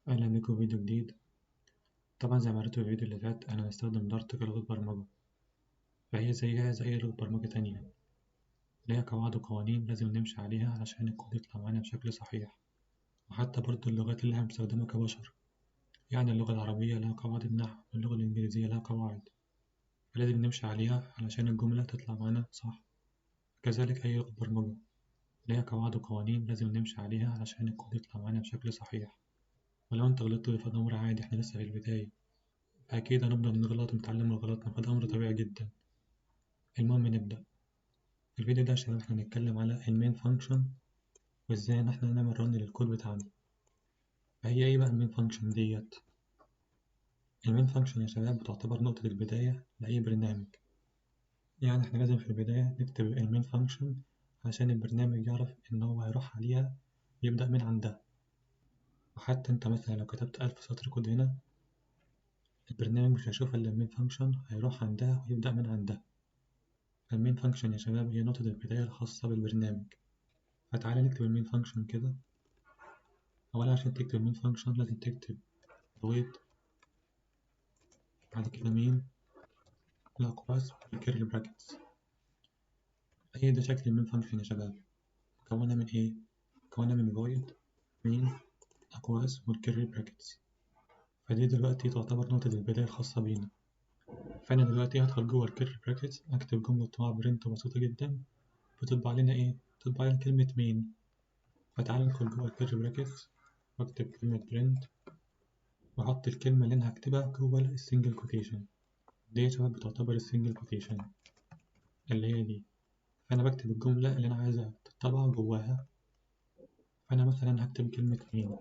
أهلا بيكم في فيديو جديد. طبعا زي ما عرفتوا في الفيديو اللي فات أنا هستخدم دارت كلغة برمجة، فهي زيها زي أي لغة برمجة تانية، ليها قواعد وقوانين لازم نمشي عليها علشان الكود يطلع معانا بشكل صحيح. وحتى برضه اللغات اللي احنا بنستخدمها كبشر، يعني اللغة العربية لها قواعد النحو واللغة الإنجليزية لها قواعد، فلازم نمشي عليها علشان الجملة تطلع معانا صح. كذلك أي لغة برمجة ليها قواعد وقوانين لازم نمشي عليها علشان الكود يطلع معانا بشكل صحيح. ولو انت غلطت فده أمر عادي، احنا لسه في البداية، فأكيد هنفضل نغلط ونتعلم من غلطنا، فده أمر طبيعي جدا. المهم نبدأ. في الفيديو ده يا شباب احنا هنتكلم على المين فانكشن وازاي ان احنا نعمل رن للكود بتاعنا. فهي ايه بقى المين فانكشن ديت؟ المين فانكشن يا شباب بتعتبر نقطة البداية لأي برنامج، يعني احنا لازم في البداية نكتب المين فانكشن عشان البرنامج يعرف ان هو هيروح عليها يبدأ من عندها. وحتى انت مثلا لو كتبت 1000 سطر كود هنا، البرنامج مش هيشوف الا المين فانكشن، هيروح عندها ويبدأ من عندها. فالمين فانكشن يا شباب هي نقطة البداية الخاصة بالبرنامج. فتعالى نكتب المين فانكشن كده. أولا عشان تكتب المين فانكشن لازم تكتب void، بعد كده مين الأقواس والكيرلي براكتس. هي ده شكل المين فانكشن يا شباب. مكونة من إيه؟ مكونة من void، مين، أقواس والكيرلي براكتس. فدي دلوقتي تعتبر نقطة البداية الخاصة بينا. فأنا دلوقتي هدخل جوه الكيرلي براكتس أكتب جملة مع برنت بسيطة جدا، بتطبع لنا إيه؟ بتطبع لنا كلمة مين. فتعالى ندخل جوه الكيرلي براكتس وأكتب كلمة برنت، وأحط الكلمة اللي أنا هكتبها جوه السنجل كوتيشن. دي يا شباب بتعتبر السنجل كوتيشن اللي هي دي. فأنا بكتب الجملة اللي أنا عايزها تطبع جواها. فأنا مثلا هكتب كلمة مين،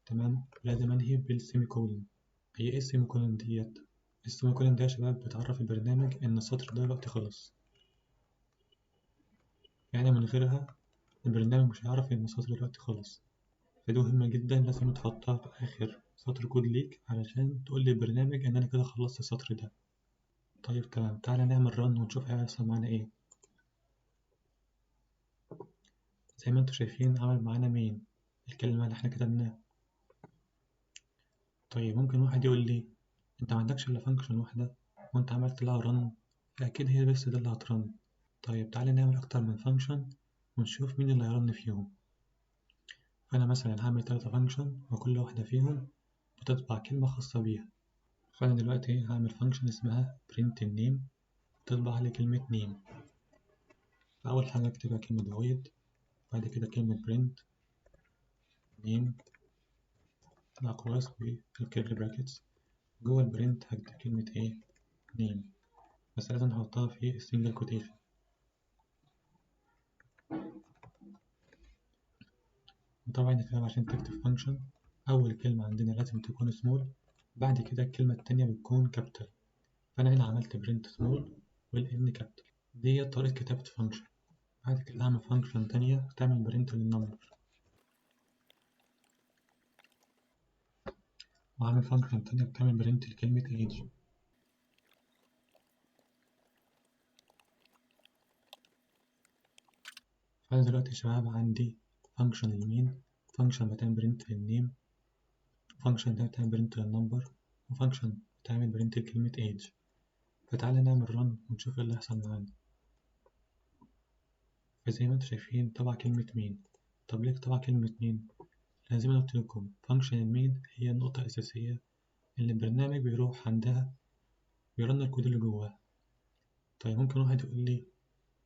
تمام، لازم أنهي بالسيمي كولن. هي إيه السيمي كولن ديت؟ السيمي كولن ده يا شباب بتعرف البرنامج إن السطر ده دلوقتي خلص، يعني من غيرها البرنامج مش هيعرف إن السطر دلوقتي خلص. فدي مهمة جدا لازم تحطها في آخر سطر كود ليك علشان تقول للبرنامج إن أنا كده خلصت السطر ده. طيب تمام، تعالى نعمل رن ونشوف هيحصل معانا إيه. زي ما انتوا شايفين عمل معانا مين، الكلمة اللي احنا كتبناها. طيب ممكن واحد يقول لي انت معندكش الا فانكشن واحدة وانت عملت لها رن، فأكيد هي بس ده اللي هترن. طيب تعالى نعمل أكتر من فانكشن ونشوف مين اللي هيرن فيهم. فأنا مثلا هعمل 3 فانكشن وكل واحدة فيهم بتطبع كلمة خاصة بيها. فأنا دلوقتي هعمل فانكشن اسمها print النيم، تطبع لي كلمة نيم. فأول حاجة أكتبها كلمة void، بعد كده كلمة print نيم الأقواس والكيرلي براكتس. جوه البرنت هكتب كلمة ايه، نيم، بس لازم نحطها في السنجل كوتيشن. وطبعا يا شباب عشان تكتب فانكشن أول كلمة عندنا لازم تكون سمول، بعد كده الكلمة التانية بتكون كابيتال. فأنا هنا عملت برنت سمول والإن كابيتال. دي طريقة كتابة فانكشن. بعد كده هعمل فانكشن تانية تعمل برنت للنمبر، وهعمل فانكشن تانية بتعمل برنت لكلمة age. فأنا دلوقتي يا شباب عندي فانكشن للمين، فانكشن بتعمل برنت للنيم، فانكشن تانية بتعمل برنت للنمبر، وفانكشن بتعمل برنت لكلمة age. فتعالى نعمل رن ونشوف ايه اللي هيحصل معانا. فزي ما انتوا شايفين طبع كلمة مين. طب ليه طبع كلمة مين؟ لازم انا قلتلكم فانكشن المين هي النقطة الأساسية اللي البرنامج بيروح عندها بيرن الكود اللي جواه. طيب ممكن واحد يقول لي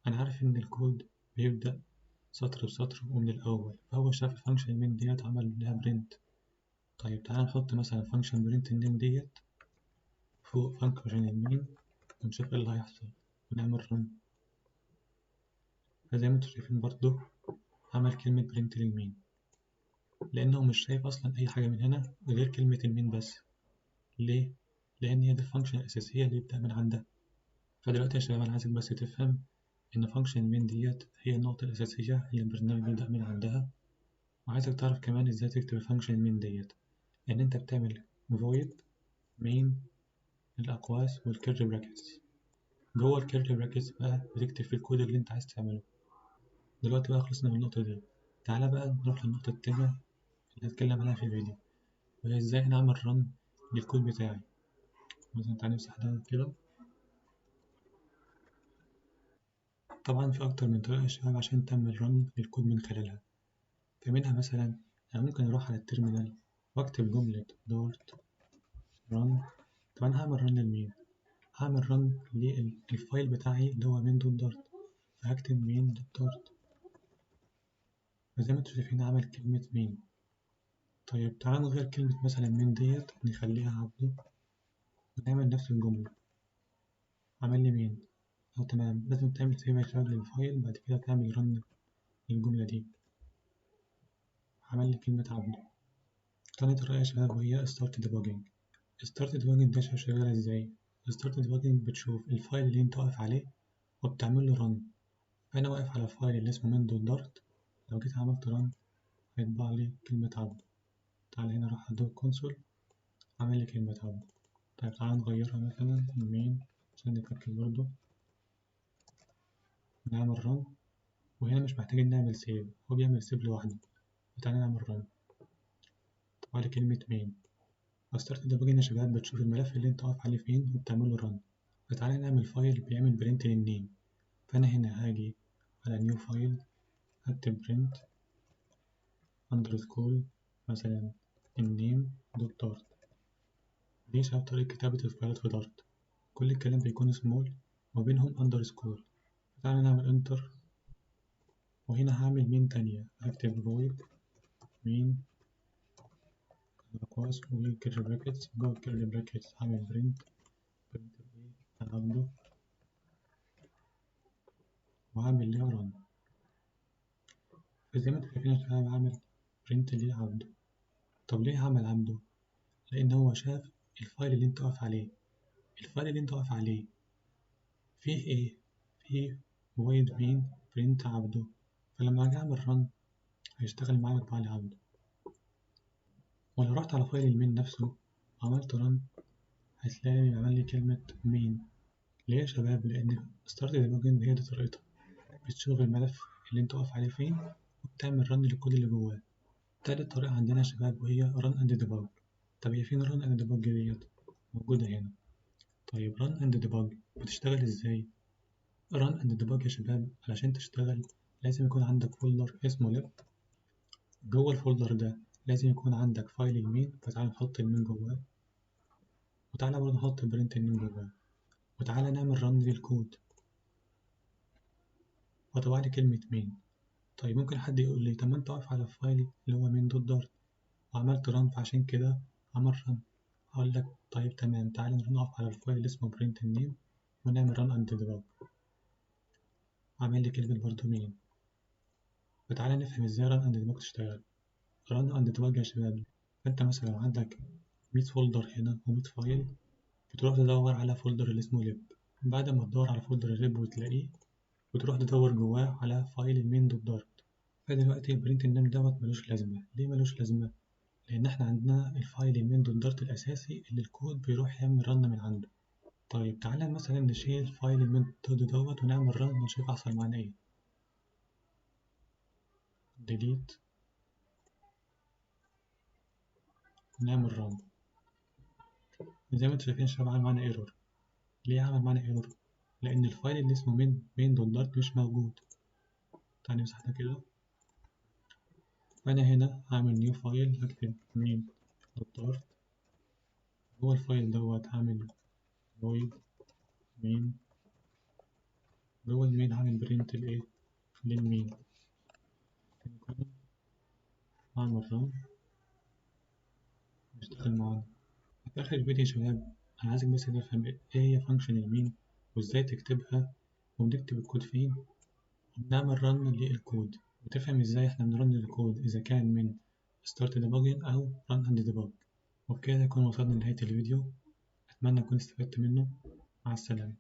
أنا عارف إن الكود بيبدأ سطر بسطر ومن الأول، فهو شاف الفانكشن المين ديت عمل لها برنت. طيب تعالى نحط مثلا فانكشن برنت النيم ديت فوق فانكشن المين ونشوف ايه اللي هيحصل ونعمل رن. فزي ما انتوا شايفين برضه عمل كلمة برنت للمين، لأنه مش شايف أصلا أي حاجة من هنا غير كلمة المين بس. ليه؟ لأن هي دي الفانكشن الأساسية اللي يبدأ من عندها. فدلوقتي يا شباب أنا عايزك بس تفهم إن فانكشن المين ديت هي النقطة الأساسية اللي البرنامج بيبدأ من عندها. وعايزك تعرف كمان إزاي تكتب الفانكشن المين ديت، إن أنت بتعمل void main الأقواس والكيرلي براكتس. جوه الكيرلي براكتس بقى بتكتب في الكود اللي أنت عايز تعمله. دلوقتي بقى خلصنا من النقطة دي، تعالى بقى نروح للنقطة التانية اللي هتكلم عليها في الفيديو، وهي ازاي نعمل رن للكود بتاعي. مثلا تعالى نمسح ده كده. طبعا في أكتر من طريقة يا شباب عشان تعمل رن للكود من خلالها. فمنها مثلا أنا ممكن أروح على التيرمينال وأكتب جملة دارت رن. طب أنا هعمل رن لمين؟ هعمل رن للفايل بتاعي اللي هو مين دوت دارت، فهكتب مين دوت دارت. وزي ما انتوا شايفين عمل كلمة مين. طيب تعالى نغير كلمة مثلا مين ديت نخليها عبده ونعمل نفس الجملة. عمل لي مين. تمام، لازم تعمل سيف يا شباب للفايل بعد كده تعمل رن للجملة دي. عمل لي كلمة عبده. تاني طريقة يا شباب وهي start debugging. start debugging ده شغالة ازاي؟ start debugging بتشوف الفايل اللي انت واقف عليه وبتعمل له رن. فأنا واقف على الفايل اللي اسمه من دوت دارت، لو جيت عملت رن هيطبع لي كلمة عبده. تعالى هنا أروح على كونسول عمل لي كلمة عبده. طيب تعالى نغيرها مثلا مين عشان نتأكد برضه. نعمل رن وهنا مش محتاجين نعمل سيف، هو بيعمل سيف لوحده. تعالى نعمل رن. طبعا لي كلمة مين. فستارت ديباجن يا شباب بتشوف الملف اللي انت واقف عليه فين وبتعمل له رن. فتعالى نعمل فايل بيعمل برنت للنيم. فأنا هنا هاجي على نيو فايل هكتب برنت أندرسكول مثلا النيم دوت دارت. دي شباب طريقة كتابة الفايلات في دارت، كل الكلام بيكون سمول وبينهم أندرسكول. تعالى نعمل انتر وهنا هعمل مين تانية هكتب void مين أقواس وكيرلي براكتس. جوه الكيرلي براكتس هعمل برنت ايه هعمله وهعمل ليه رن. فزي ما انتوا شايفين يا شباب هعمل برنت ليه عبده. طب ليه هعمل عبده؟ لأن هو شاف الفايل اللي انت واقف عليه. الفايل اللي انت واقف عليه فيه ايه؟ فيه void مين برنت عبده. فلما أجي أعمل رن هيشتغل معايا ويطبع لي عبده. ولو رحت على فايل المين نفسه وعملت رن هتلاقي عمل لي كلمة مين. ليه يا شباب؟ لأن ستارت ديباجنج هي دي طريقتها، بتشوف الملف اللي انت واقف عليه فين وبتعمل رن للكود اللي جواه. تالت طريقة عندنا يا شباب وهي رن اند ديباج. طب هي فين رن اند ديباج ديت؟ موجودة هنا. طيب رن اند ديباج بتشتغل ازاي؟ رن اند ديباج يا شباب علشان تشتغل لازم يكون عندك فولدر اسمه لب. جوه الفولدر ده لازم يكون عندك فايل المين، فتعال نحط المين جواه وتعالى برضه نحط برنت المين جواه وتعالى نعمل رن للكود وطبع لي كلمة مين. طيب ممكن حد يقول لي طب ما انت واقف على الفايل اللي هو مين دوت دارت وعملت رن فعشان كده عمل رن. هقول لك طيب تمام، تعالى نقف على الفايل اللي اسمه print النيم ونعمل run and debug. عامل لي كلمة برضه مين. فتعالى نفهم ازاي run and debug تشتغل. run and debug يا شباب انت مثلا لو عندك 100 فولدر هنا و100 فايل بتروح تدور على فولدر اللي اسمه lib. بعد ما تدور على فولدر الليب وتلاقيه وتروح تدور جواه على فايل المين دوت دارت. فدلوقتي البرنت النيم دوت ملوش لازمة. ليه ملوش لازمة؟ لأن احنا عندنا الفايل المين دوت دارت الأساسي اللي الكود بيروح يعمل رن من عنده. طيب تعالى مثلا نشيل فايل المين دوت ونعمل رن ونشوف هيحصل معانا ايه. ديليت نعمل رن. زي ما انتوا شايفين شباب عمل معانا ايرور. ليه عمل معانا ايرور؟ لأن الفايل اللي اسمه مين دوت دارت مش موجود. تعالى نمسح ده كده. فأنا هنا هعمل نيو فايل هكتب مين دوت دارت. جوه الفايل دوت هعمل void مين. جوه المين هعمل برنت الايه للمين. هعمل رن اشتغل معانا. في آخر الفيديو يا شباب أنا عايزك بس تفهم إيه هي فانكشن المين وإزاي تكتبها وبنكتب الكود فين وبنعمل رن للكود وتفهم إزاي إحنا بنرن الكود إذا كان من start debugging أو run and debug. وبكده نكون وصلنا لنهاية الفيديو، أتمنى أكون استفدت منه. مع السلامة.